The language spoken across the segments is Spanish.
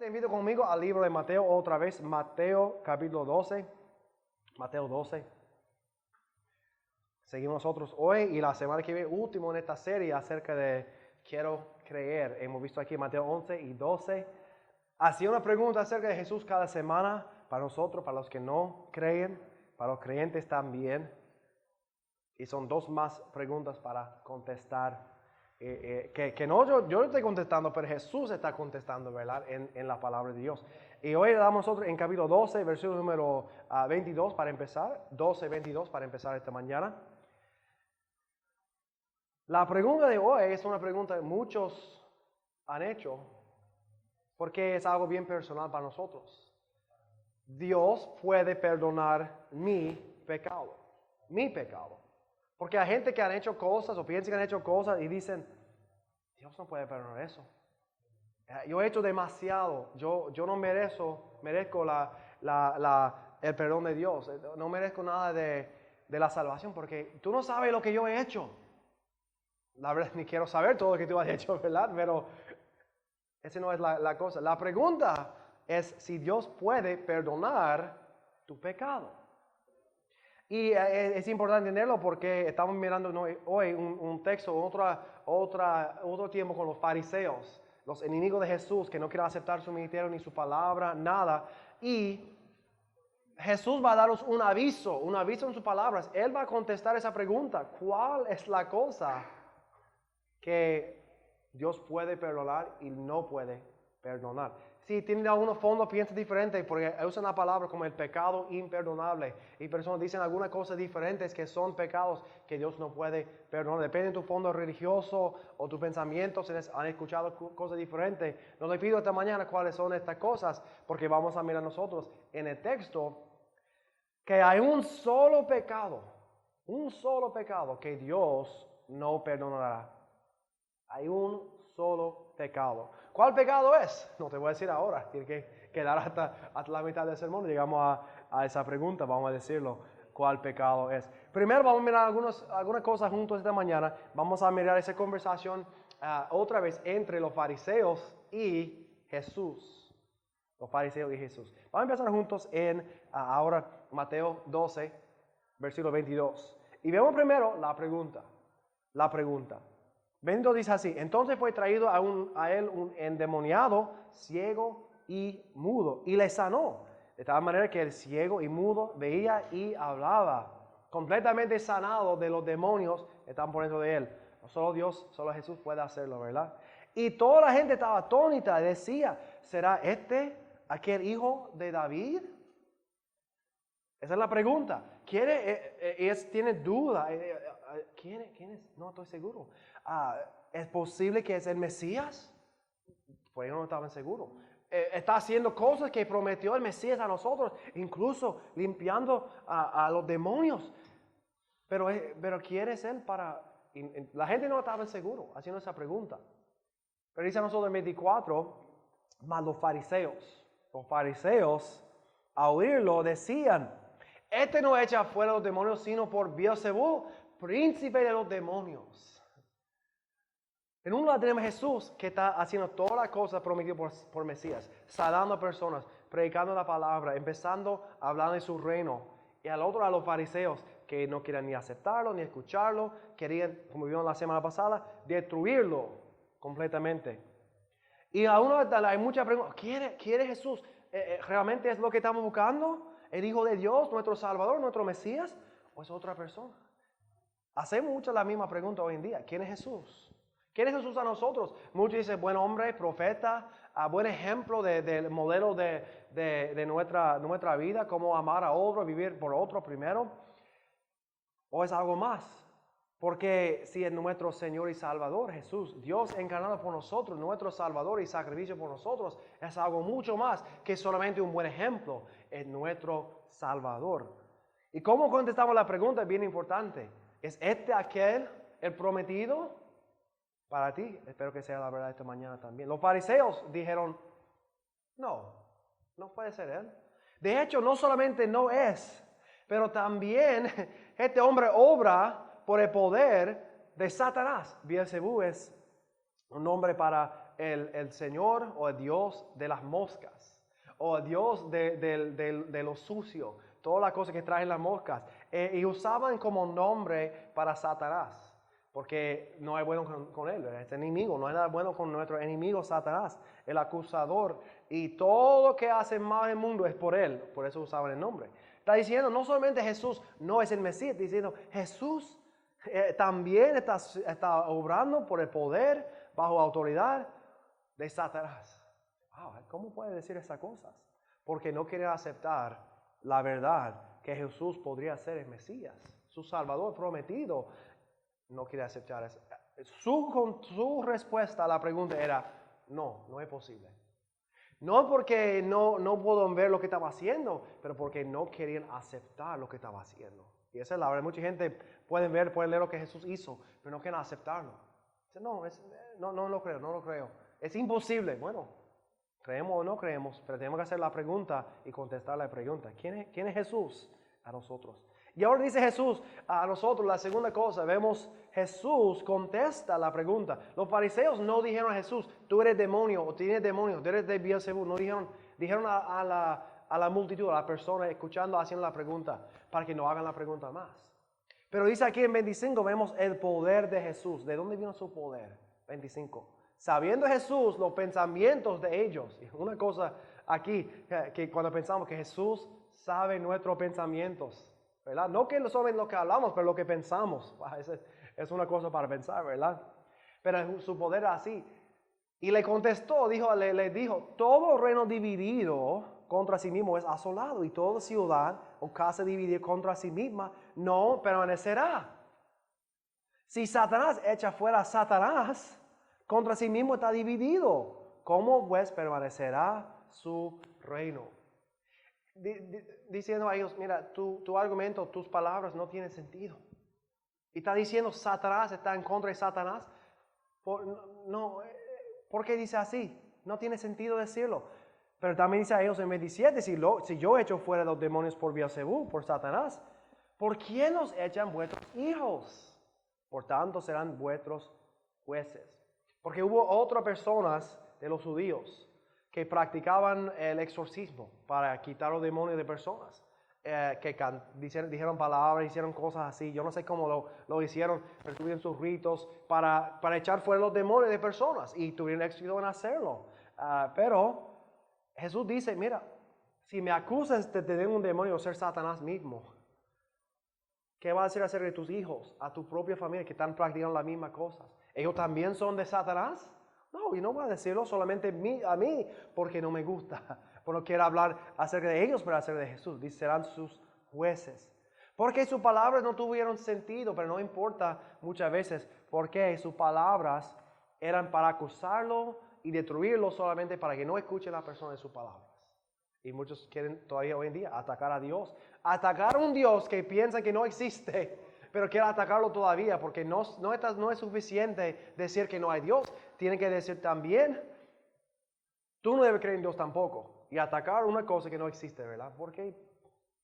Te invito conmigo al libro de Mateo otra vez, Mateo capítulo 12. Mateo 12. Seguimos nosotros hoy y la semana que viene, último en esta serie acerca de quiero creer. Hemos visto aquí Mateo 11 y 12. Hacía una pregunta acerca de Jesús cada semana para nosotros, para los que no creen, para los creyentes también. Y son dos más preguntas para contestar. Que no yo estoy contestando, pero Jesús está contestando, ¿verdad? En la palabra de Dios. Y hoy le damos nosotros en capítulo 12, versículo número 22 para empezar. 12, 22 para empezar esta mañana. La pregunta de hoy es una pregunta que muchos han hecho, porque es algo bien personal para nosotros. Dios puede perdonar mi pecado. Porque hay gente que han hecho cosas o piensan que han hecho cosas y dicen, Dios no puede perdonar eso. Yo he hecho demasiado, yo no merezco el perdón de Dios. No merezco nada de la salvación porque tú no sabes lo que yo he hecho. La verdad, ni quiero saber todo lo que tú has hecho, ¿verdad? Pero esa no es la cosa. La pregunta es si Dios puede perdonar tu pecado. Y es importante entenderlo porque estamos mirando hoy un texto, otro tiempo con los fariseos, los enemigos de Jesús que no quieren aceptar su ministerio ni su palabra, nada. Y Jesús va a darnos un aviso en sus palabras. Él va a contestar esa pregunta. ¿Cuál es la cosa que Dios puede perdonar y no puede perdonar? Si tienen algunos fondos, piensan diferente porque usan la palabra como el pecado imperdonable. Y personas dicen algunas cosas diferentes que son pecados que Dios no puede perdonar. Depende de tu fondo religioso o tus pensamientos, han escuchado cosas diferentes. No le pido esta mañana cuáles son estas cosas porque vamos a mirar nosotros en el texto que hay un solo pecado que Dios no perdonará. Hay un solo pecado. ¿Cuál pecado es? No te voy a decir ahora. Tiene que quedar hasta la mitad del sermón. Llegamos a esa pregunta. Vamos a decirlo. ¿Cuál pecado es? Primero vamos a mirar algunas cosas juntos esta mañana. Vamos a mirar esa conversación otra vez entre los fariseos y Jesús. Los fariseos y Jesús. Vamos a empezar juntos en ahora Mateo 12, versículo 22. Y vemos primero la pregunta. Bendito dice así: entonces fue traído a él un endemoniado, ciego y mudo, y le sanó. De tal manera que el ciego y mudo veía y hablaba. Completamente sanado de los demonios que están por dentro de él. No solo Dios, solo Jesús puede hacerlo, ¿verdad? Y toda la gente estaba atónita y decía, ¿será este aquel hijo de David? Esa es la pregunta. ¿Tiene duda? ¿Quién es? No estoy seguro. ¿Es posible que es el Mesías? Pues ellos no estaban seguros. Está haciendo cosas que prometió el Mesías a nosotros, incluso limpiando a los demonios. Pero ¿quién es él para...? La gente no estaba seguro haciendo esa pregunta. Pero dice a nosotros en 24, mas los fariseos, a oírlo, decían, este no echa fuera los demonios, sino por Beelzebú, príncipe de los demonios. En un lado tenemos a Jesús que está haciendo todas las cosas prometidas por Mesías, sanando a personas, predicando la palabra, empezando a hablar de su reino. Y al otro a los fariseos que no querían ni aceptarlo, ni escucharlo, querían, como vimos la semana pasada, destruirlo completamente. Y a uno hay muchas preguntas, ¿quiere Jesús? ¿Realmente es lo que estamos buscando? ¿El Hijo de Dios, nuestro Salvador, nuestro Mesías? ¿O es otra persona? Hacemos mucho la misma pregunta hoy en día. ¿Quién es Jesús? ¿Quién es Jesús a nosotros? Muchos dicen, buen hombre, profeta, buen ejemplo del modelo de nuestra vida, cómo amar a otro, vivir por otro primero. ¿O es algo más? Porque si es nuestro Señor y Salvador, Jesús, Dios encarnado por nosotros, nuestro Salvador y sacrificio por nosotros, es algo mucho más que solamente un buen ejemplo, es nuestro Salvador. ¿Y cómo contestamos la pregunta? Es bien importante. ¿Es aquel el prometido para ti? Espero que sea la verdad esta mañana también. Los fariseos dijeron, no puede ser él. De hecho, no solamente no es, pero también este hombre obra por el poder de Satanás. Beelzebú es un nombre para el Señor o el Dios de las moscas, o el Dios de lo sucio, todas las cosas que traen las moscas. Y usaban como nombre para Satanás. Porque no hay bueno con él, es enemigo, no hay nada bueno con nuestro enemigo Satanás, el acusador. Y todo lo que hace mal en el mundo es por él, por eso usaban el nombre. Está diciendo, no solamente Jesús no es el Mesías, está diciendo, Jesús también está obrando por el poder, bajo autoridad de Satanás. Wow, ¿cómo puede decir esas cosas? Porque no quiere aceptar la verdad que Jesús podría ser el Mesías, su Salvador prometido. No quiere aceptar eso. Su respuesta a la pregunta era, no es posible. No porque no puedo ver lo que estaba haciendo, pero porque no querían aceptar lo que estaba haciendo. Y esa es la verdad. Mucha gente puede leer lo que Jesús hizo, pero no quieren aceptarlo. No lo creo. Es imposible. Bueno, creemos o no creemos, pero tenemos que hacer la pregunta y contestar la pregunta. ¿Quién es Jesús? A nosotros. Y ahora dice Jesús a nosotros la segunda cosa. Vemos Jesús contesta la pregunta. Los fariseos no dijeron a Jesús, tú eres demonio o tienes demonio, tú eres de Beelzebú. No dijeron a la multitud, a la persona escuchando, haciendo la pregunta, para que no hagan la pregunta más. Pero dice aquí en 25, vemos el poder de Jesús. ¿De dónde vino su poder? 25. Sabiendo Jesús los pensamientos de ellos. Y una cosa aquí, que cuando pensamos que Jesús sabe nuestros pensamientos, ¿verdad? No que solamente lo que hablamos, pero lo que pensamos. Es una cosa para pensar, ¿verdad? Pero su poder era así. Y le contestó, le dijo, todo reino dividido contra sí mismo es asolado, y toda ciudad o casa dividida contra sí misma no permanecerá. Si Satanás echa fuera a Satanás, contra sí mismo está dividido. ¿Cómo pues permanecerá su reino? Diciendo a ellos, mira, tu argumento, tus palabras no tienen sentido. Y está diciendo Satanás está en contra de Satanás. ¿Por qué dice así? No tiene sentido decirlo. Pero también dice a ellos en 27, si yo echo fuera los demonios por Beelzebú, por Satanás, ¿por quién los echan vuestros hijos? Por tanto serán vuestros jueces. Porque hubo otras personas de los judíos que practicaban el exorcismo para quitar los demonios de personas. Dijeron palabras, hicieron cosas así. Yo no sé cómo lo hicieron, pero tuvieron sus ritos para echar fuera los demonios de personas y tuvieron éxito en hacerlo. Pero Jesús dice, mira, si me acusas de tener un demonio o ser Satanás mismo, ¿qué va a decir acerca de tus hijos, a tu propia familia que están practicando las mismas cosas? ¿Ellos también son de Satanás? No, y no voy a decirlo solamente a mí porque no me gusta. Porque no quiero hablar acerca de ellos, pero acerca de Jesús. Dice, serán sus jueces. Porque sus palabras no tuvieron sentido, pero no importa muchas veces porque sus palabras eran para acusarlo y destruirlo solamente para que no escuche la persona de sus palabras. Y muchos quieren todavía hoy en día atacar a Dios. Atacar a un Dios que piensa que no existe, pero quiere atacarlo todavía porque no es suficiente decir que no hay Dios. Tienen que decir también, tú no debes creer en Dios tampoco. Y atacar una cosa que no existe, ¿verdad? ¿Por qué?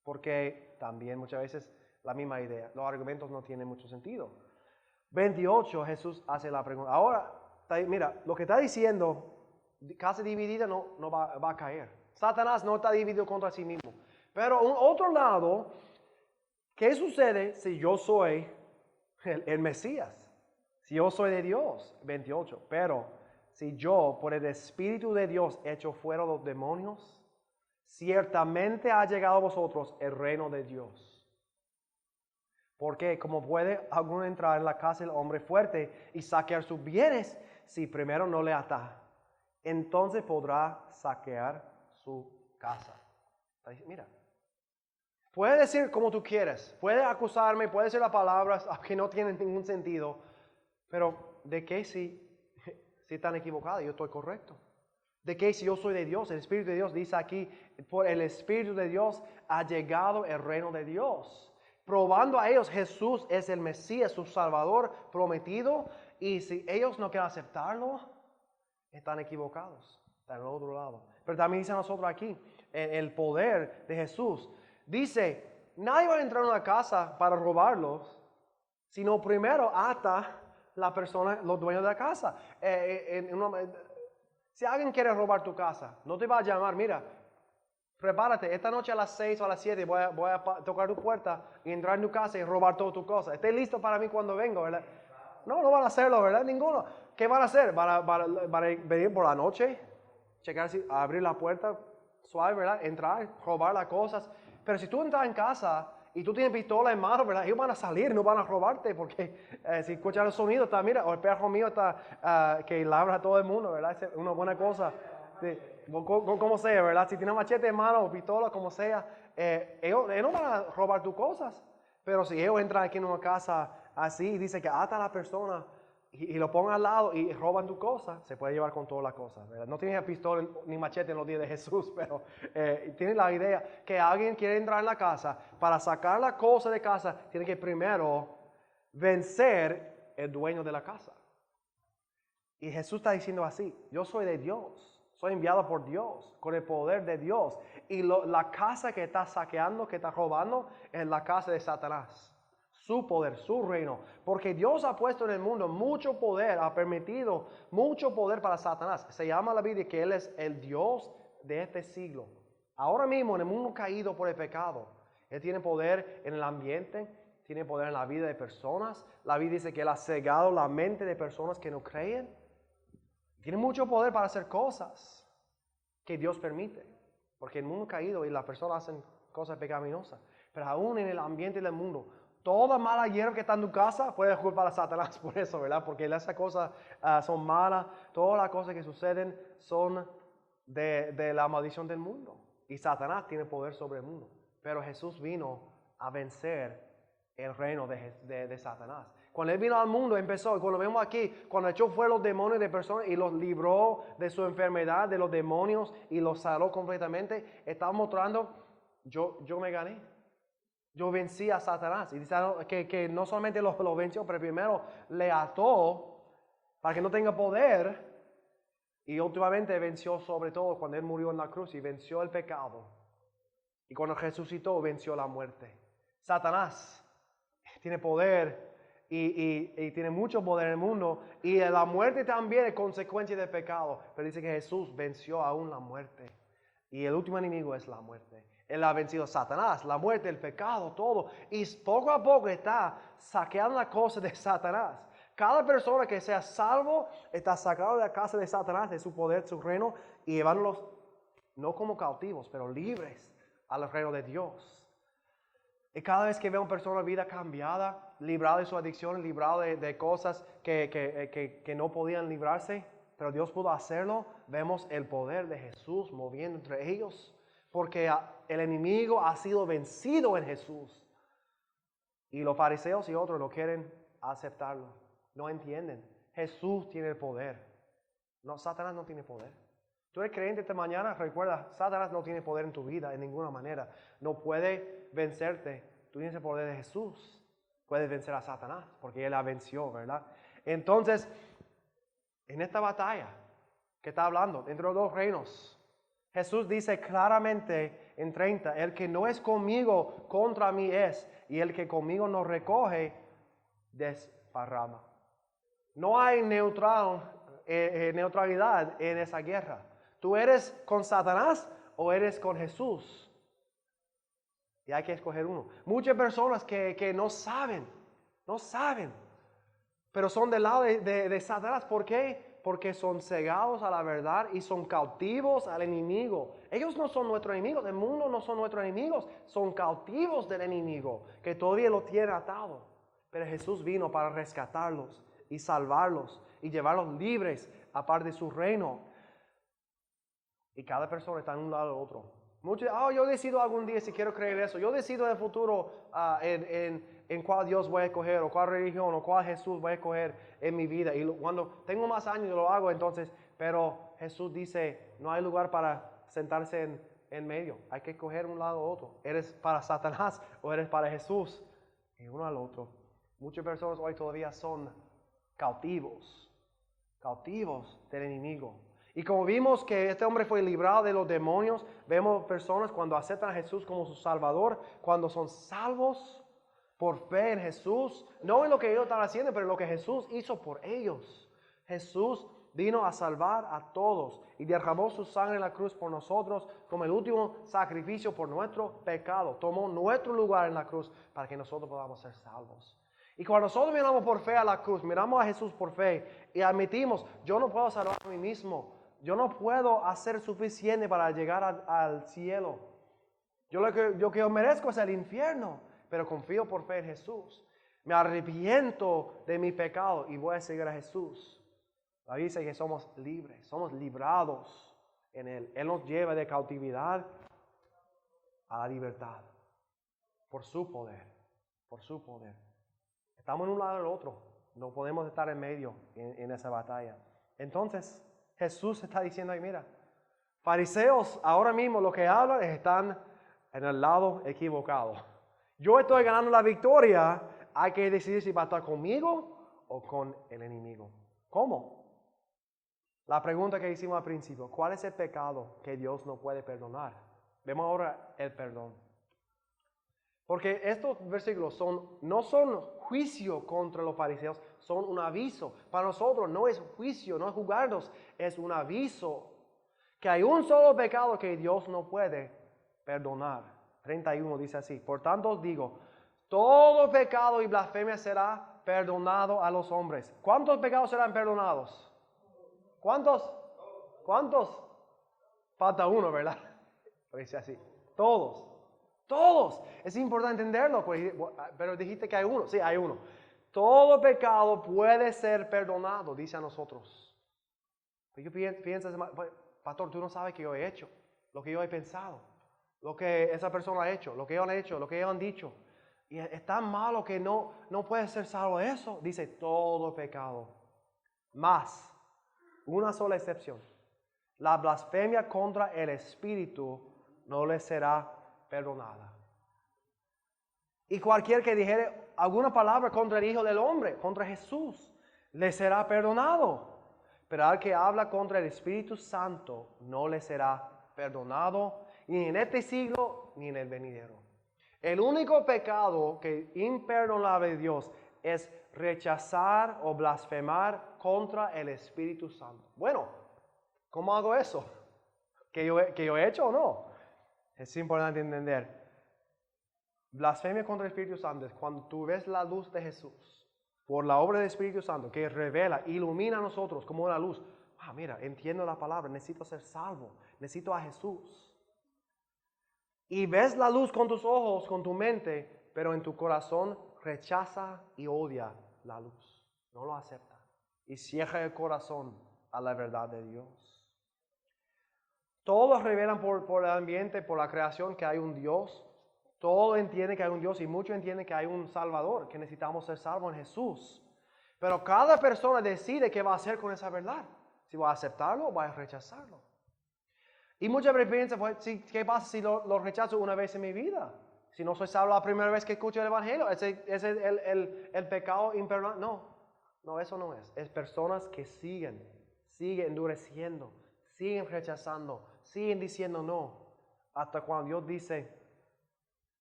Porque también muchas veces la misma idea. Los argumentos no tienen mucho sentido. 28, Jesús hace la pregunta. Ahora, mira, lo que está diciendo, casa dividida no va a caer. Satanás no está dividido contra sí mismo. Pero un otro lado, ¿qué sucede si yo soy el Mesías? Si yo soy de Dios, 28. Pero si yo, por el Espíritu de Dios, echo fuera los demonios, ciertamente ha llegado a vosotros el reino de Dios. Porque como puede alguno entrar en la casa del hombre fuerte y saquear sus bienes, si primero no le ata, entonces podrá saquear su casa. Mira, puede decir como tú quieres, puede acusarme, puede decir las palabras que no tienen ningún sentido, pero ¿de qué si están equivocados? Yo estoy correcto. ¿De qué si yo soy de Dios? El Espíritu de Dios dice aquí, por el Espíritu de Dios ha llegado el reino de Dios. Probando a ellos, Jesús es el Mesías, su Salvador prometido, y si ellos no quieren aceptarlo, están equivocados, están al otro lado. Pero también dice a nosotros aquí, el poder de Jesús. Dice, nadie va a entrar a una casa para robarlos, sino primero ata la persona, los dueños de la casa. Si alguien quiere robar tu casa, no te va a llamar, mira, prepárate, esta noche a las 6 o a las 7 voy a tocar tu puerta y entrar en tu casa y robar todas tus cosas. Esté listo para mí cuando vengo, ¿verdad? No van a hacerlo, ¿verdad? Ninguno. ¿Qué van a hacer? ¿Van a venir por la noche? Checar si abrir la puerta suave, ¿verdad? Entrar, robar las cosas. Pero si tú entras en casa y tú tienes pistola en mano, ¿verdad? Ellos van a salir, no van a robarte porque si escuchan el sonido, está, mira, o el perro mío está que labra a todo el mundo, ¿verdad? Es una buena cosa. Sí, como sea, ¿verdad? Si tienes machete en mano o pistola, como sea, ellos no van a robar tus cosas. Pero si ellos entran aquí en una casa así y dicen que ata a la persona y lo pongan al lado y roban tu cosa, se puede llevar con todas las cosas, ¿verdad? No tiene pistola ni machete en los días de Jesús, pero tiene la idea que alguien quiere entrar en la casa, para sacar la cosa de casa, tiene que primero vencer el dueño de la casa. Y Jesús está diciendo así, yo soy de Dios. Soy enviado por Dios, con el poder de Dios. Y la casa que está saqueando, que está robando, es la casa de Satanás. Su poder, su reino. Porque Dios ha puesto en el mundo mucho poder, ha permitido mucho poder para Satanás. Se llama la Biblia que Él es el Dios de este siglo. Ahora mismo en el mundo caído por el pecado, Él tiene poder en el ambiente, tiene poder en la vida de personas. La Biblia dice que Él ha cegado la mente de personas que no creen. Tiene mucho poder para hacer cosas que Dios permite. Porque el mundo caído y las personas hacen cosas pecaminosas. Pero aún en el ambiente del mundo, toda mala hierba que está en tu casa puede culpar a Satanás por eso, ¿verdad? Porque esas cosas son malas. Todas las cosas que suceden son de la maldición del mundo. Y Satanás tiene poder sobre el mundo. Pero Jesús vino a vencer el reino de Satanás. Cuando Él vino al mundo, empezó, y cuando vemos aquí, cuando echó fuera los demonios de personas y los libró de su enfermedad, de los demonios, y los sanó completamente, estaba mostrando, yo me gané. Yo vencí a Satanás. Y dice que no solamente lo venció, pero primero le ató para que no tenga poder. Y últimamente venció sobre todo cuando Él murió en la cruz y venció el pecado. Y cuando resucitó, venció la muerte. Satanás tiene poder y tiene mucho poder en el mundo. Y la muerte también es consecuencia del pecado. Pero dice que Jesús venció aún la muerte. Y el último enemigo es la muerte. Él ha vencido a Satanás, la muerte, el pecado, todo. Y poco a poco está saqueando la cosa de Satanás. Cada persona que sea salvo está sacado de la casa de Satanás, de su poder, su reino, y llevándolos no como cautivos, pero libres al reino de Dios. Y cada vez que veo a una persona vida cambiada, librada de su adicción, librada de cosas que no podían librarse, pero Dios pudo hacerlo, vemos el poder de Jesús moviendo entre ellos, porque el enemigo ha sido vencido en Jesús. Y los fariseos y otros no quieren aceptarlo, no entienden. Jesús tiene el poder. No, Satanás no tiene poder. Tú eres creyente esta mañana, recuerda, Satanás no tiene poder en tu vida en ninguna manera. No puede vencerte. Tú tienes el poder de Jesús. Puedes vencer a Satanás porque Él la venció, ¿verdad? Entonces, en esta batalla que está hablando, entre los dos reinos, Jesús dice claramente en 30, el que no es conmigo, contra mí es, y el que conmigo no recoge, desparrama. No hay neutralidad en esa guerra. ¿Tú eres con Satanás o eres con Jesús? Y hay que escoger uno. Muchas personas que no saben, pero son del lado de Satanás. ¿Por qué? Porque son cegados a la verdad y son cautivos al enemigo. Ellos no son nuestros enemigos, el mundo no son nuestros enemigos, son cautivos del enemigo, que todavía lo tiene atado. Pero Jesús vino para rescatarlos y salvarlos y llevarlos libres aparte de su reino. Y cada persona está en un lado del otro. Muchos dicen, yo decido algún día si quiero creer eso. Yo decido en el futuro en cuál Dios voy a escoger, o cuál religión, o cuál Jesús voy a escoger en mi vida. Y cuando tengo más años lo hago entonces. Pero Jesús dice, no hay lugar para sentarse en medio. Hay que escoger un lado u otro. ¿Eres para Satanás o eres para Jesús? Y uno al otro. Muchas personas hoy todavía son cautivos del enemigo. Y como vimos que este hombre fue librado de los demonios, vemos personas cuando aceptan a Jesús como su Salvador, cuando son salvos por fe en Jesús, no en lo que ellos están haciendo, pero en lo que Jesús hizo por ellos. Jesús vino a salvar a todos y derramó su sangre en la cruz por nosotros como el último sacrificio por nuestro pecado. Tomó nuestro lugar en la cruz para que nosotros podamos ser salvos. Y cuando nosotros miramos por fe a la cruz, miramos a Jesús por fe y admitimos, yo no puedo salvar a mí mismo, yo no puedo hacer suficiente para llegar al cielo. Yo que yo merezco es el infierno, pero confío por fe en Jesús. Me arrepiento de mi pecado y voy a seguir a Jesús. La Biblia dice que somos libres, somos librados en Él. Él nos lleva de cautividad a la libertad. Por su poder, por su poder. Estamos en un lado del otro. No podemos estar en medio en esa batalla. Entonces, Jesús está diciendo ahí, mira, fariseos ahora mismo lo que hablan están en el lado equivocado. Yo estoy ganando la victoria, hay que decidir si va a estar conmigo o con el enemigo. ¿Cómo? La pregunta que hicimos al principio, ¿cuál es el pecado que Dios no puede perdonar? Vemos ahora el perdón. Porque estos versículos no son juicio contra los fariseos, son un aviso. Para nosotros no es juicio, no es juzgarnos, es un aviso que hay un solo pecado que Dios no puede perdonar. 31 dice así, por tanto os digo, todo pecado y blasfemia será perdonado a los hombres. ¿Cuántos pecados serán perdonados? ¿Cuántos? ¿Cuántos? Falta uno, ¿verdad? Dice así, todos. Todos. Es importante entenderlo, pero dijiste que hay uno. Sí, hay uno. Todo pecado puede ser perdonado, dice a nosotros. Yo pienso, pastor, tú no sabes qué yo he hecho, lo que yo he pensado, lo que esa persona ha hecho, lo que ellos han hecho, lo que ellos han dicho. Y es tan malo que no puede ser salvo de eso. Dice todo pecado. Más, una sola excepción. La blasfemia contra el Espíritu no le será perdonada. Y cualquier que dijere alguna palabra contra el Hijo del Hombre, contra Jesús, le será perdonado. Pero al que habla contra el Espíritu Santo, no le será perdonado, ni en este siglo, ni en el venidero. El único pecado que imperdonable de Dios es rechazar o blasfemar contra el Espíritu Santo. Bueno, ¿cómo hago eso? ¿Que yo he hecho o no? Es importante entender. Blasfemia contra el Espíritu Santo es cuando tú ves la luz de Jesús por la obra del Espíritu Santo que revela, ilumina a nosotros como una luz. Mira, entiendo la palabra, necesito ser salvo, necesito a Jesús. Y ves la luz con tus ojos, con tu mente, pero en tu corazón rechaza y odia la luz. No lo acepta. Y cierra el corazón a la verdad de Dios. Todos revelan por el ambiente, por la creación, que hay un Dios. Todos entienden que hay un Dios y muchos entienden que hay un Salvador, que necesitamos ser salvos en Jesús. Pero cada persona decide qué va a hacer con esa verdad. Si va a aceptarlo o va a rechazarlo. Y muchas veces piensan, pues, ¿qué pasa si lo rechazo una vez en mi vida? Si no soy salvo la primera vez que escucho el Evangelio, ¿ese es el pecado imperdonable? No, eso no es. Es personas que siguen endureciendo, siguen rechazando, siguen diciendo no, hasta cuando Dios dice,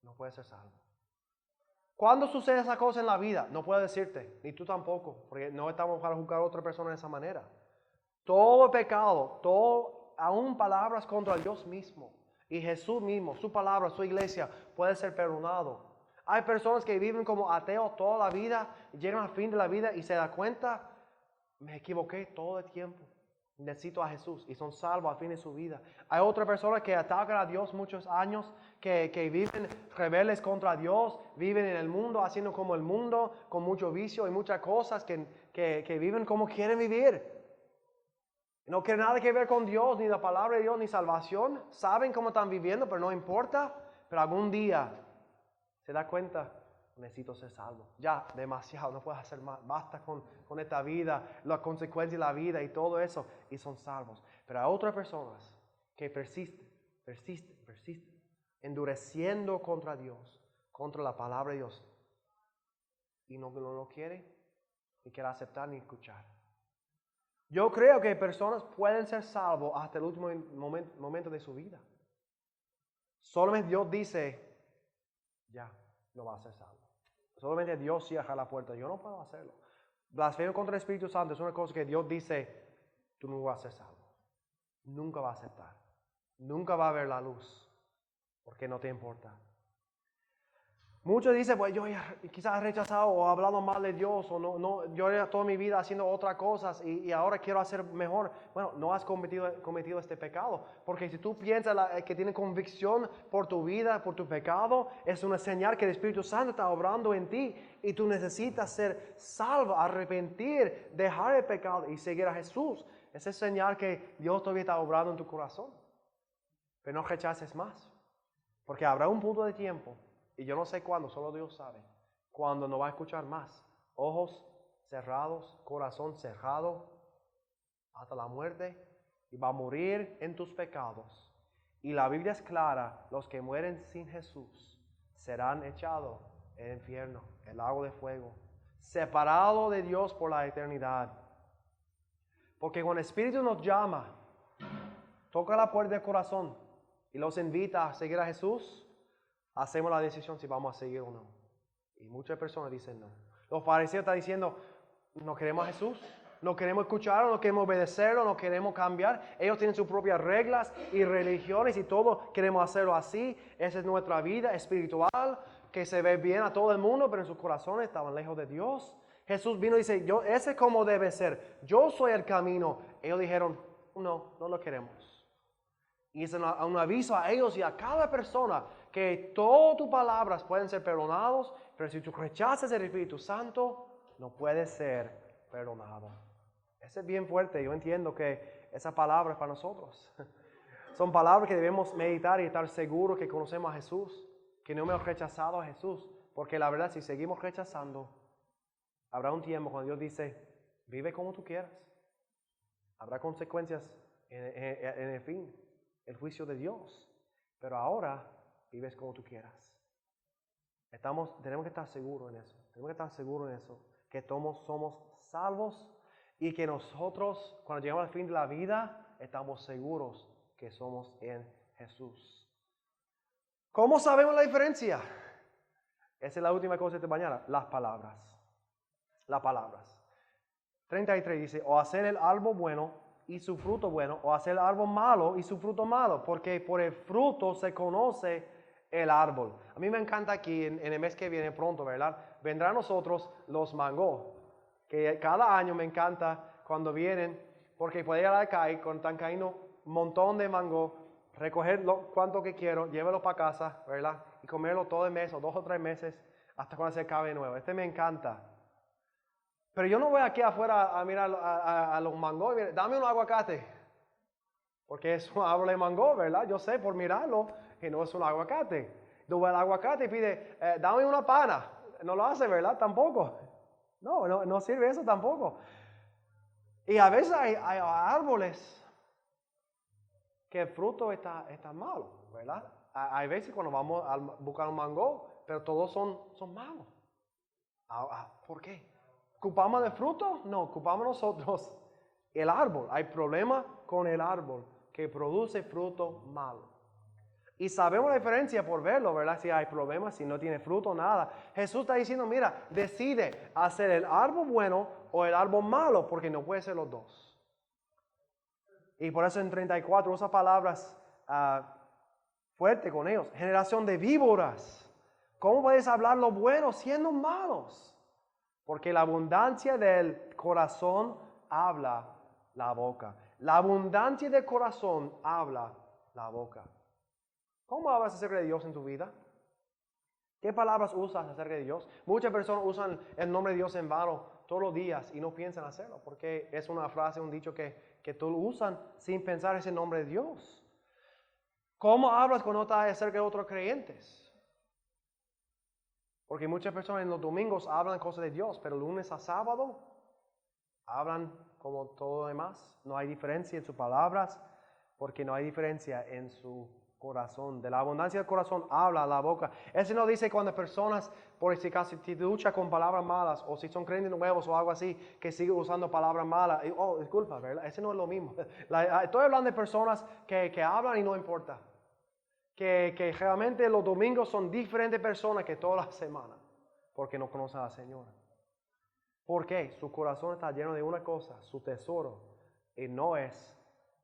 no puedes ser salvo. ¿Cuándo sucede esa cosa en la vida? No puedo decirte, ni tú tampoco, porque no estamos para juzgar a otra persona de esa manera. Todo pecado, aún palabras contra Dios mismo y Jesús mismo, su palabra, su iglesia, puede ser perdonado. Hay personas que viven como ateos toda la vida, llegan al fin de la vida y se dan cuenta, me equivoqué todo el tiempo. Necesito a Jesús y son salvos al fin de su vida. Hay otras personas que atacan a Dios muchos años, que viven rebeldes contra Dios, viven en el mundo, haciendo como el mundo, con mucho vicio y muchas cosas, que viven como quieren vivir. No quieren nada que ver con Dios, ni la palabra de Dios, ni salvación. Saben cómo están viviendo, pero no importa. Pero algún día se da cuenta, necesito ser salvo. Ya, demasiado, no puedes hacer más. Basta con esta vida, las consecuencias de la vida y todo eso. Y son salvos. Pero hay otras personas que persisten, endureciendo contra Dios, contra la palabra de Dios. Y no lo quiere, ni quiere aceptar, ni escuchar. Yo creo que personas pueden ser salvos hasta el último momento de su vida. Solamente Dios dice, ya, no va a ser salvo. Solamente Dios cierra la puerta. Yo no puedo hacerlo. Blasfemia contra el Espíritu Santo es una cosa que Dios dice, tú no vas a ser salvo. Nunca vas a aceptar. Nunca va a ver la luz. Porque no te importa. Muchos dicen, pues yo quizás he rechazado o he hablado mal de Dios, o yo he toda mi vida haciendo otras cosas y ahora quiero hacer mejor. Bueno, no has cometido este pecado, porque si tú piensas que tienes convicción por tu vida, por tu pecado, es una señal que el Espíritu Santo está obrando en ti y tú necesitas ser salvo, arrepentir, dejar el pecado y seguir a Jesús. Esa es señal que Dios todavía está obrando en tu corazón. Pero no rechaces más, porque habrá un punto de tiempo. Y yo no sé cuándo, solo Dios sabe. Cuando no va a escuchar más. Ojos cerrados, corazón cerrado hasta la muerte. Y va a morir en tus pecados. Y la Biblia es clara, los que mueren sin Jesús serán echados en el infierno, el lago de fuego. Separados de Dios por la eternidad. Porque cuando el Espíritu nos llama, toca la puerta del corazón y los invita a seguir a Jesús, hacemos la decisión si vamos a seguir o no. Y muchas personas dicen no. Los fariseos están diciendo, no queremos a Jesús, no queremos escucharlo, no queremos obedecerlo, no queremos cambiar. Ellos tienen sus propias reglas y religiones y todo queremos hacerlo así. Esa es nuestra vida espiritual, que se ve bien a todo el mundo, pero en sus corazones estaban lejos de Dios. Jesús vino y dice, ese es como debe ser. Yo soy el camino. Ellos dijeron, no lo queremos. Y es un aviso a ellos y a cada persona que todas tus palabras pueden ser perdonados, pero si tú rechazas el Espíritu Santo, no puedes ser perdonado. Eso es bien fuerte. Yo entiendo que esa palabra es para nosotros. Son palabras que debemos meditar y estar seguros que conocemos a Jesús, que no hemos rechazado a Jesús. Porque la verdad, si seguimos rechazando, habrá un tiempo cuando Dios dice, vive como tú quieras. Habrá consecuencias en el fin. El juicio de Dios. Pero ahora vives como tú quieras. Tenemos que estar seguros en eso. Tenemos que estar seguros en eso. Que todos somos salvos y que nosotros, cuando llegamos al fin de la vida, estamos seguros que somos en Jesús. ¿Cómo sabemos la diferencia? Esa es la última cosa de esta mañana. Las palabras. Las palabras. 33 dice, o hacer el árbol bueno y su fruto bueno, o hacer el árbol malo y su fruto malo, porque por el fruto se conoce el árbol. A mí me encanta aquí, en el mes que viene pronto, ¿verdad? Vendrán a nosotros los mangos, que cada año me encanta cuando vienen, porque puede llegar acá y cuando están cayendo un montón de mango, recogerlo cuanto que quiero, llévelo para casa, ¿verdad? Y comerlo todo el mes o 2 o 3 meses hasta cuando se acabe de nuevo. Me encanta. Pero yo no voy aquí afuera a mirar a los mangos. Dame un aguacate. Porque es un árbol de mango, ¿verdad? Yo sé por mirarlo que no es un aguacate. Tú ves el aguacate y pide, dame una pana. No lo hace, ¿verdad? Tampoco. No sirve eso tampoco. Y a veces hay árboles que el fruto está malo, ¿verdad? Hay veces cuando vamos a buscar un mango, pero todos son malos. ¿Por qué? ¿Ocupamos el fruto? No, ocupamos nosotros el árbol. Hay problema con el árbol que produce fruto malo. Y sabemos la diferencia por verlo, ¿verdad? Si hay problemas, si no tiene fruto, nada. Jesús está diciendo, mira, decide hacer el árbol bueno o el árbol malo, porque no puede ser los dos. Y por eso en 34 usa palabras fuertes con ellos. Generación de víboras. ¿Cómo puedes hablar lo bueno siendo malos? Porque la abundancia del corazón habla la boca. La abundancia del corazón habla la boca. ¿Cómo hablas acerca de Dios en tu vida? ¿Qué palabras usas acerca de Dios? Muchas personas usan el nombre de Dios en vano todos los días y no piensan hacerlo. Porque es una frase, un dicho que tú usan sin pensar ese nombre de Dios. ¿Cómo hablas cuando estás acerca de otros creyentes? Porque muchas personas en los domingos hablan cosas de Dios, pero lunes a sábado hablan como todo lo demás. No hay diferencia en sus palabras, porque no hay diferencia en su corazón. De la abundancia del corazón habla la boca. Ese no dice cuando personas, por si acaso, si lucha con palabras malas, o si son creyentes nuevos o algo así, que siguen usando palabras malas. Disculpa, ¿verdad? Ese no es lo mismo. Estoy hablando de personas que hablan y no importa. Que realmente los domingos son diferentes personas que toda la semana, porque no conocen a la Señora. ¿Por qué? Su corazón está lleno de una cosa, su tesoro y no es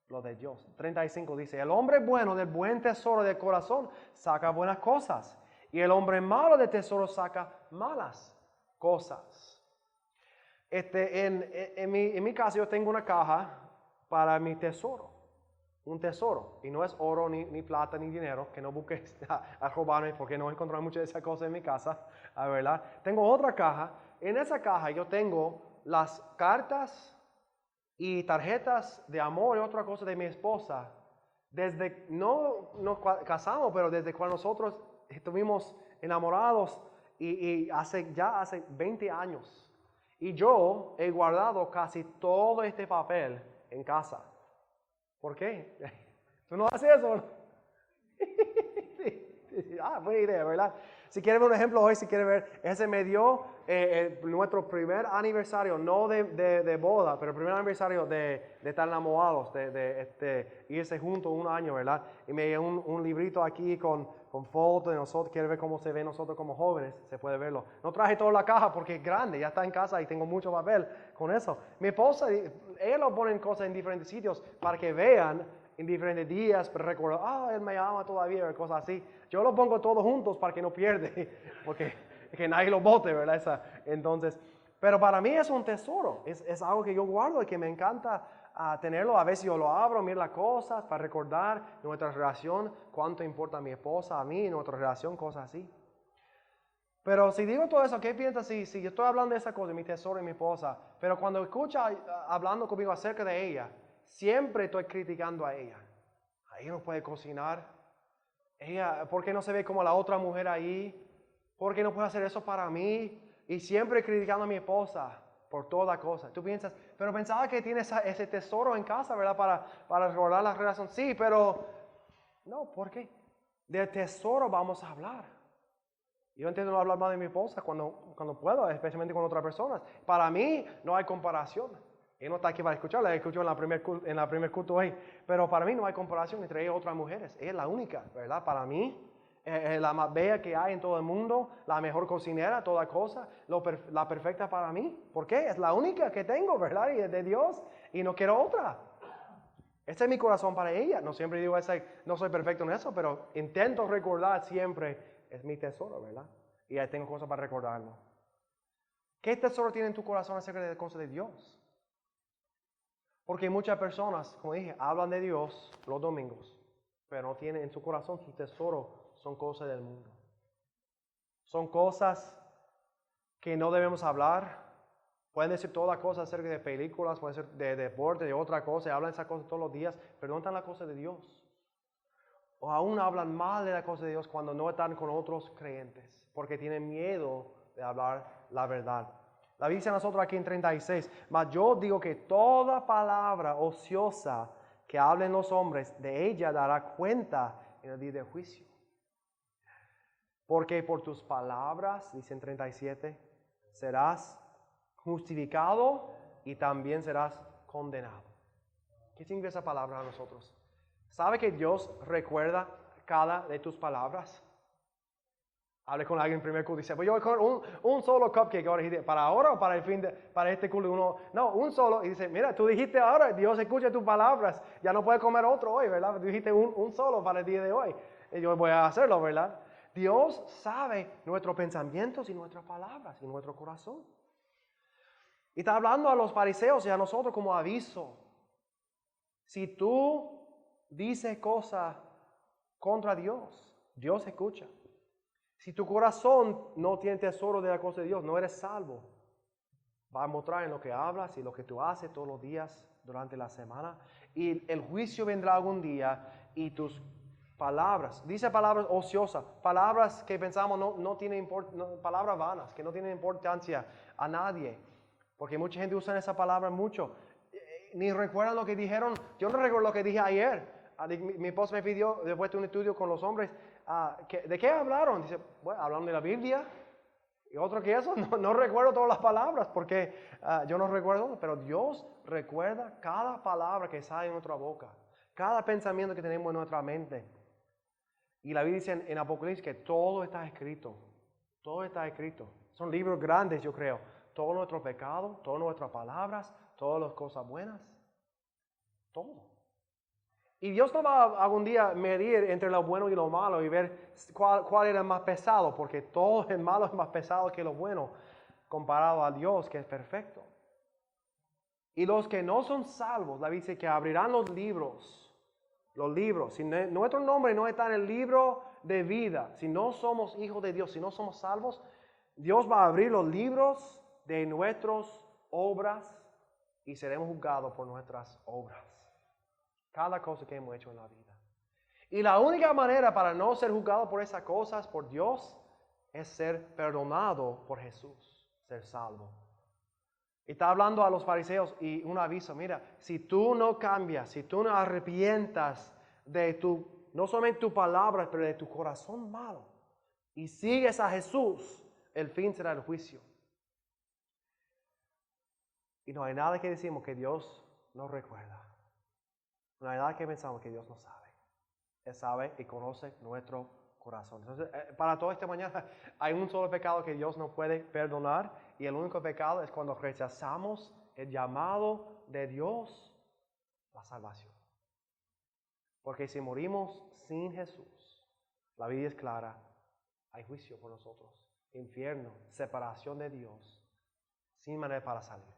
lo de Dios. 35 dice, el hombre bueno del buen tesoro del corazón saca buenas cosas, y el hombre malo del tesoro saca malas cosas. En mi casa yo tengo una caja para mi tesoro, un tesoro, y no es oro, ni plata, ni dinero, que no busques a robarme, porque no encontré muchas de esas cosas en mi casa, ¿verdad? Tengo otra caja, en esa caja yo tengo las cartas y tarjetas de amor y otra cosa de mi esposa, desde, no nos casamos, pero desde cuando nosotros estuvimos enamorados y hace 20 años. Y yo he guardado casi todo este papel en casa. ¿Por qué? ¿Tú no haces eso? Buena idea, ¿verdad? Si quieren ver un ejemplo hoy, si quieren ver, ese me dio nuestro primer aniversario, no de boda, pero el primer aniversario de estar enamorados, de irse juntos un año, ¿verdad? Y me dio un librito aquí con fotos de nosotros, quiere ver cómo se ve nosotros como jóvenes, se puede verlo. No traje toda la caja porque es grande, ya está en casa y tengo mucho papel con eso. Mi esposa, ella lo pone en cosas en diferentes sitios para que vean en diferentes días, pero recuerdo, él me ama todavía, o cosas así. Yo lo pongo todos juntos para que no pierde, porque que nadie lo bote, ¿verdad? Entonces, pero para mí es un tesoro, es algo que yo guardo y que me encanta tenerlo. A veces yo lo abro, miro las cosas para recordar nuestra relación, cuánto importa a mi esposa, a mí, nuestra relación, cosas así. Pero si digo todo eso, ¿qué piensas si yo estoy hablando de esa cosa, mi tesoro y mi esposa, pero cuando escucha hablando conmigo acerca de ella, siempre estoy criticando a ella? Ella no puede cocinar. Ella, ¿por qué no se ve como la otra mujer ahí? ¿Por qué no puede hacer eso para mí? Y siempre criticando a mi esposa por toda cosa. Tú piensas, pero pensaba que tiene ese tesoro en casa, ¿verdad? Para recordar la relación. Sí, pero no, ¿por qué? De tesoro vamos a hablar. Yo entiendo no hablar más de mi esposa cuando puedo, especialmente con otras personas. Para mí no hay comparación. Él no está aquí para escucharla, él escuchó en la primer culto hoy. Pero para mí no hay comparación entre ella y otras mujeres. Ella es la única, ¿verdad? Para mí, es la más bella que hay en todo el mundo, la mejor cocinera, toda cosa, la perfecta para mí. ¿Por qué? Es la única que tengo, ¿verdad? Y es de Dios y no quiero otra. Este es mi corazón para ella. No siempre digo, no soy perfecto en eso, pero intento recordar siempre, es mi tesoro, ¿verdad? Y ahí tengo cosas para recordarlo. ¿Qué tesoro tiene en tu corazón acerca de cosas de Dios? Porque muchas personas, como dije, hablan de Dios los domingos, pero no tienen en su corazón, su tesoro son cosas del mundo. Son cosas que no debemos hablar. Pueden decir todas cosas acerca de películas, pueden ser de deporte, de otra cosa, y hablan esas cosas todos los días, pero no están las cosas de Dios. O aún hablan mal de las cosas de Dios cuando no están con otros creyentes, porque tienen miedo de hablar la verdad. La Biblia dice a nosotros aquí en 36, mas yo digo que toda palabra ociosa que hablen los hombres, de ella dará cuenta en el día del juicio. Porque por tus palabras, dice en 37, serás justificado y también serás condenado. ¿Qué significa esa palabra a nosotros? ¿Sabe que Dios recuerda cada de tus palabras? Hablé con alguien en primer culto y dice, pues yo con un solo cupcake ahora, ¿para ahora o para este culto? No, un solo. Y dice, mira, tú dijiste ahora, Dios escucha tus palabras, ya no puedes comer otro hoy, ¿verdad? Tú dijiste un solo para el día de hoy. Y yo voy a hacerlo, ¿verdad? Dios sabe nuestros pensamientos y nuestras palabras y nuestro corazón. Y está hablando a los fariseos y a nosotros como aviso. Si tú dices cosas contra Dios, Dios escucha. Si tu corazón no tiene tesoro de la cosa de Dios, no eres salvo. Va a mostrar en lo que hablas y lo que tú haces todos los días durante la semana. Y el juicio vendrá algún día y tus palabras, dice palabras ociosas, palabras que pensamos no tienen palabras vanas, que no tienen importancia a nadie. Porque mucha gente usa esa palabra mucho. Ni recuerdan lo que dijeron. Yo no recuerdo lo que dije ayer. Mi esposa me pidió, después de un estudio con los hombres, ¿de qué hablaron? Dice, bueno, hablando de la Biblia. Y otro que eso, no recuerdo todas las palabras, porque yo no recuerdo, pero Dios recuerda cada palabra que sale de nuestra boca, cada pensamiento que tenemos en nuestra mente. Y la Biblia dice en Apocalipsis que todo está escrito. Todo está escrito. Son libros grandes, yo creo. Todo nuestro pecado, todas nuestras palabras, todas las cosas buenas. Todo. Y Dios no va a algún día medir entre lo bueno y lo malo y ver cuál era más pesado, porque todo el malo es más pesado que lo bueno comparado a Dios, que es perfecto. Y los que no son salvos, la Biblia dice que abrirán los libros. Si nuestro nombre no está en el libro de vida, si no somos hijos de Dios, si no somos salvos, Dios va a abrir los libros de nuestras obras y seremos juzgados por nuestras obras. Cada cosa que hemos hecho en la vida. Y la única manera para no ser juzgado por esas cosas, por Dios, es ser perdonado por Jesús, ser salvo. Y está hablando a los fariseos y un aviso, mira, si tú no cambias, si tú no arrepientas de no solamente tu palabra, pero de tu corazón malo, y sigues a Jesús, el fin será el juicio. Y no hay nada que decimos que Dios no recuerda. No hay nada que pensamos que Dios no sabe. Él sabe y conoce nuestro corazón. Entonces, para toda esta mañana hay un solo pecado que Dios no puede perdonar y el único pecado es cuando rechazamos el llamado de Dios, la salvación. Porque si morimos sin Jesús, la Biblia es clara, hay juicio por nosotros, infierno, separación de Dios, sin manera para salir.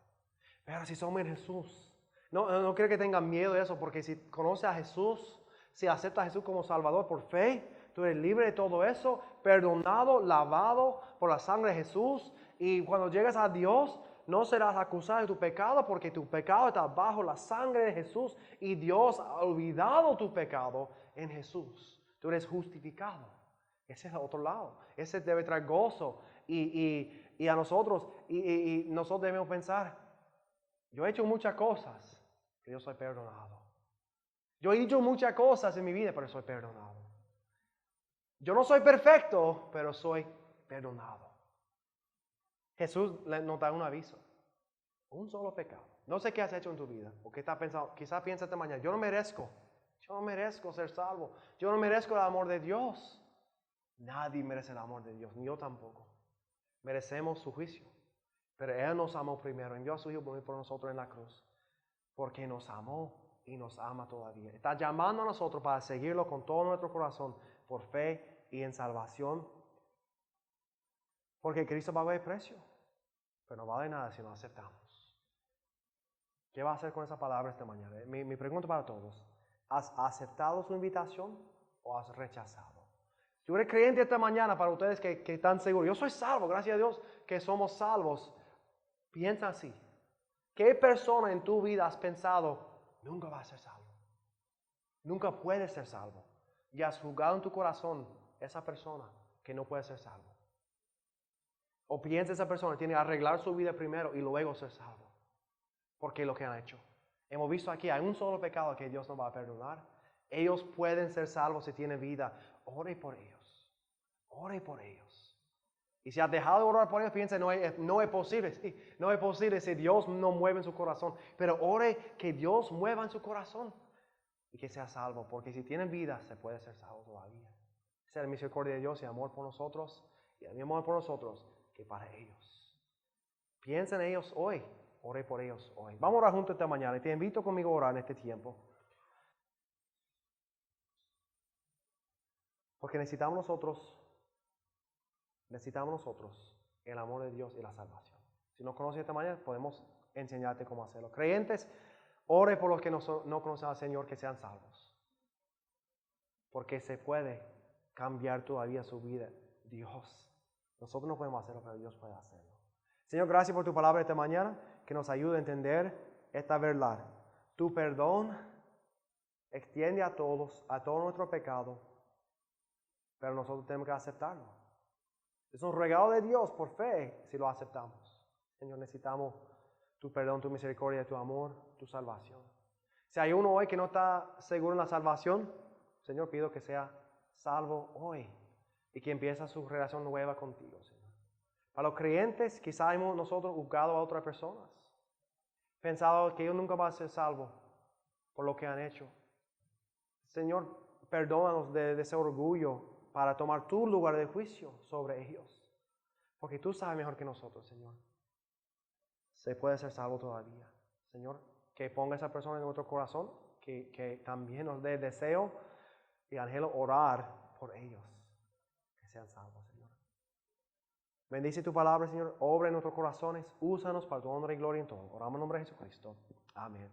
Pero si somos en Jesús, no quiero que tengan miedo de eso, porque si conoces a Jesús, si aceptas a Jesús como Salvador por fe, tú eres libre de todo eso, perdonado, lavado por la sangre de Jesús. Y cuando llegas a Dios, no serás acusado de tu pecado, porque tu pecado está bajo la sangre de Jesús. Y Dios ha olvidado tu pecado en Jesús. Tú eres justificado. Ese es el otro lado. Ese debe traer gozo. Y a nosotros, y nosotros debemos pensar, yo he hecho muchas cosas, pero yo soy perdonado. Yo he dicho muchas cosas en mi vida, pero soy perdonado. Yo no soy perfecto, pero soy perdonado. Jesús nos da un aviso. Un solo pecado. No sé qué has hecho en tu vida, o qué estás pensando. Quizás piensa esta mañana, yo no merezco ser salvo. Yo no merezco el amor de Dios. Nadie merece el amor de Dios, ni yo tampoco. Merecemos su juicio. Pero Él nos amó primero, envió a su Hijo por nosotros en la cruz, porque nos amó y nos ama todavía. Está llamando a nosotros para seguirlo con todo nuestro corazón, por fe y en salvación. Porque Cristo pagó el precio, pero no vale nada si no aceptamos. ¿Qué va a hacer con esa palabra esta mañana? Mi pregunta para todos, ¿has aceptado su invitación o has rechazado? Si tú eres creyente esta mañana, para ustedes que están seguros, yo soy salvo, gracias a Dios que somos salvos, piensa así. ¿Qué persona en tu vida has pensado nunca va a ser salvo? Nunca puede ser salvo. Y has juzgado en tu corazón esa persona que no puede ser salvo. O piensa esa persona tiene que arreglar su vida primero y luego ser salvo. Porque es lo que han hecho. Hemos visto aquí, hay un solo pecado que Dios no va a perdonar. Ellos pueden ser salvos si tienen vida. Ore por ellos. Ore por ellos. Y si has dejado de orar por ellos, piensa, no es posible. Sí, no es posible si Dios no mueve en su corazón. Pero ore que Dios mueva en su corazón y que sea salvo. Porque si tienen vida, se puede ser salvo todavía. Esa es la misericordia de Dios y amor por nosotros. Y el mismo amor por nosotros que para ellos. Piensa en ellos hoy. Ore por ellos hoy. Vamos a orar juntos esta mañana. Y te invito conmigo a orar en este tiempo. Porque necesitamos nosotros el amor de Dios y la salvación. Si no conoces esta mañana, podemos enseñarte cómo hacerlo. Creyentes, ore por los que no conocen al Señor que sean salvos. Porque se puede cambiar todavía su vida. Dios. Nosotros no podemos hacerlo, pero Dios puede hacerlo. Señor, gracias por tu palabra esta mañana, que nos ayude a entender esta verdad. Tu perdón extiende a todos, a todo nuestro pecado, pero nosotros tenemos que aceptarlo. Es un regalo de Dios por fe si lo aceptamos. Señor, necesitamos tu perdón, tu misericordia, tu amor, tu salvación. Si hay uno hoy que no está seguro en la salvación, Señor, pido que sea salvo hoy y que empiece su relación nueva contigo, Señor. Para los creyentes, quizá hemos nosotros juzgado a otras personas, pensado que ellos nunca van a ser salvos por lo que han hecho. Señor, perdónanos de ese orgullo para tomar tu lugar de juicio sobre ellos. Porque tú sabes mejor que nosotros, Señor. Se puede ser salvo todavía. Señor, que ponga esa persona en nuestro corazón que también nos dé deseo y anhelo orar por ellos, que sean salvos, Señor. Bendice tu palabra, Señor. Obra en nuestros corazones. Úsanos para tu honra y gloria en todo. Oramos en nombre de Jesucristo. Amén.